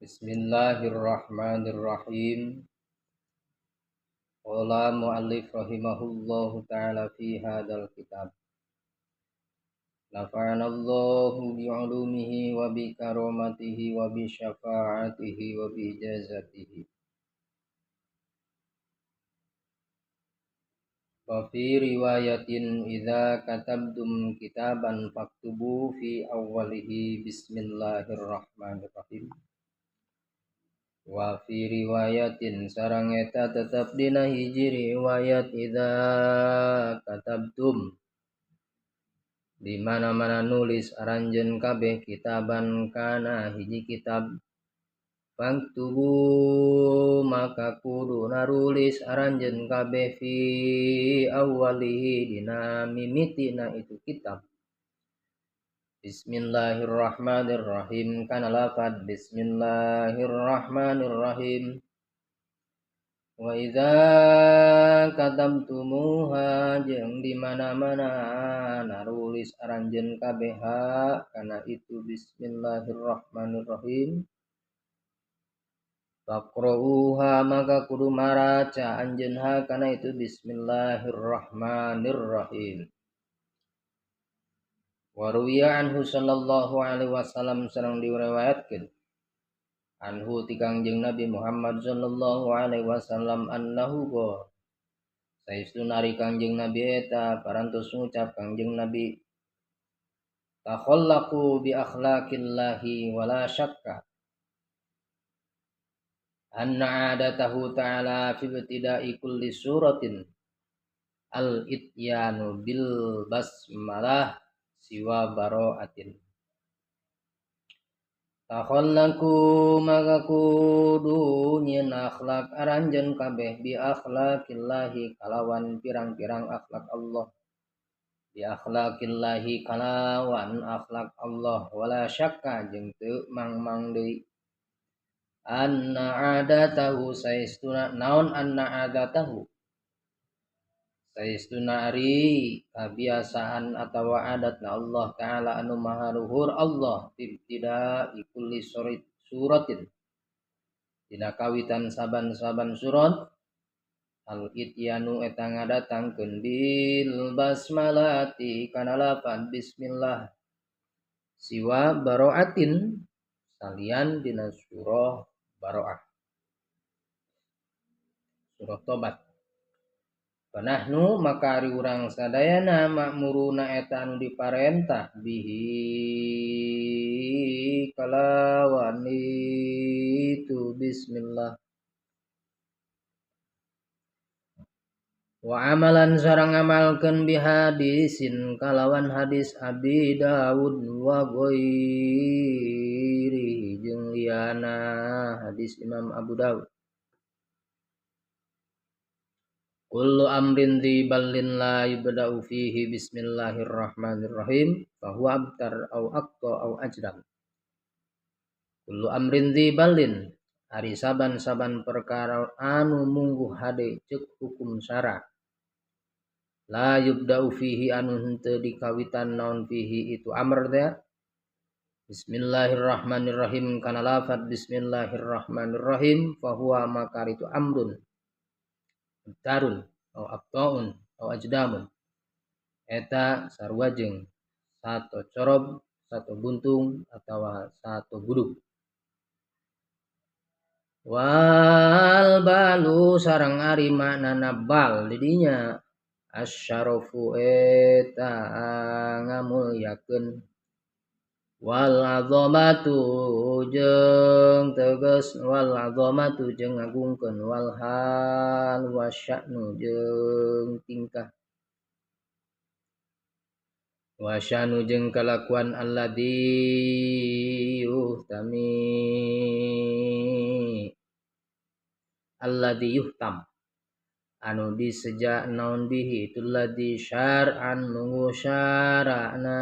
Bismillahirrahmanirrahim. Qala mu'allif rahimahullahu ta'ala fi hadzal kitab. Nafa'anallahu bi'ulumihi wa bi karamatihi wa bi syafa'atihi wa bi ijazatihi. Wa fi riwayatin idza katabtum kitaban faktubu fi awwalihi bismillahirrahmanirrahim. Wa fi riwayatin sareng eta tetep dina hiji riwayat idza katabtum di mana-mana nulis aranjeun kabeh kitaban kana hiji kitab faktubu maka kudu narulis aranjeun kabeh fi awwalihi dina mimitina itu kitab Bismillahirrahmanirrahim kana lafad Bismillahirrahmanirrahim. Wa idza katamtumuha jeung di mana-mana narulis aranjeun kabeh kana itu Bismillahirrahmanirrahim. Faqra'uha maka kudu maraca anjeun kana itu Bismillahirrahmanirrahim. Waruwiya anhu sallallahu alaihi wasallam sareng diriwayatkeun anhu ti Kangjeng Nabi Muhammad sallallahu alaihi wasallam annahu qala saestuna ari Kangjeng Nabi eta parantos ngucap Kangjeng Nabi takhallaqu bi akhlaqillahi wala syakka anna adatahu ta'ala fi ibtida'i kulli suratin al-ityanu bil basmalah siwa baro'atin. Takhallaqu maka kudu nyeun akhlak aranjeun kabeh bi akhlaqillahi kalawan pirang-pirang akhlak Allah. Bi akhlaqillahi kalawan akhlak Allah wala syakka jeung teu mangmang deui. Anna adatahu saestuna naon anna adatahu saestuna ari kabiasaan atawa adatna Allah Ta'ala anu maha luhur Allah ibtida'i kulli suratin dina kawitan saban-saban surat al-ityanu eta ngadatangkeun bil basmalati kana lafaz bismillah siwa baro'atin salian dina surah baro'ah surah tobat. Panahnu maka ari urang sadayana ma'muruna eta anu diparentah bihi kalawan itu bismillah wa amalan sareng amalkeun bihadisin kalawan hadis Abi Daud wa ghairi jeung liana hadis Imam Abu Daud. Kullu amrin dziballin la yubda'u fihi bismillahirrahmanirrahim fahuwa abtar au aqta au ajdam. Kullu amrin dziballin ari saban-saban perkara anu mungguh hade ceuk hukum syara. La yubda'u fihi anu henteu dikawitan naon fihi itu amr teh. Bismillahirrahmanirrahim kana lafaz bismillahirrahmanirrahim fahuwa maka itu amrun tarun atau abtaun atau ajdamun eta sarua jeung satu corob satu buntung atau satu buduk. Wal balu sareng ari maknana bal didinya asyarafu eta ngamulyakeun wal azamatu jeung tegas wal azamatu jeung ngagungkeun wal hal wasya'nu jeung tingkah wasya'nu jeung kalakuan alladzi yuhtam anu diseja naon bihi itu ladzi syar'an nunggu syara'na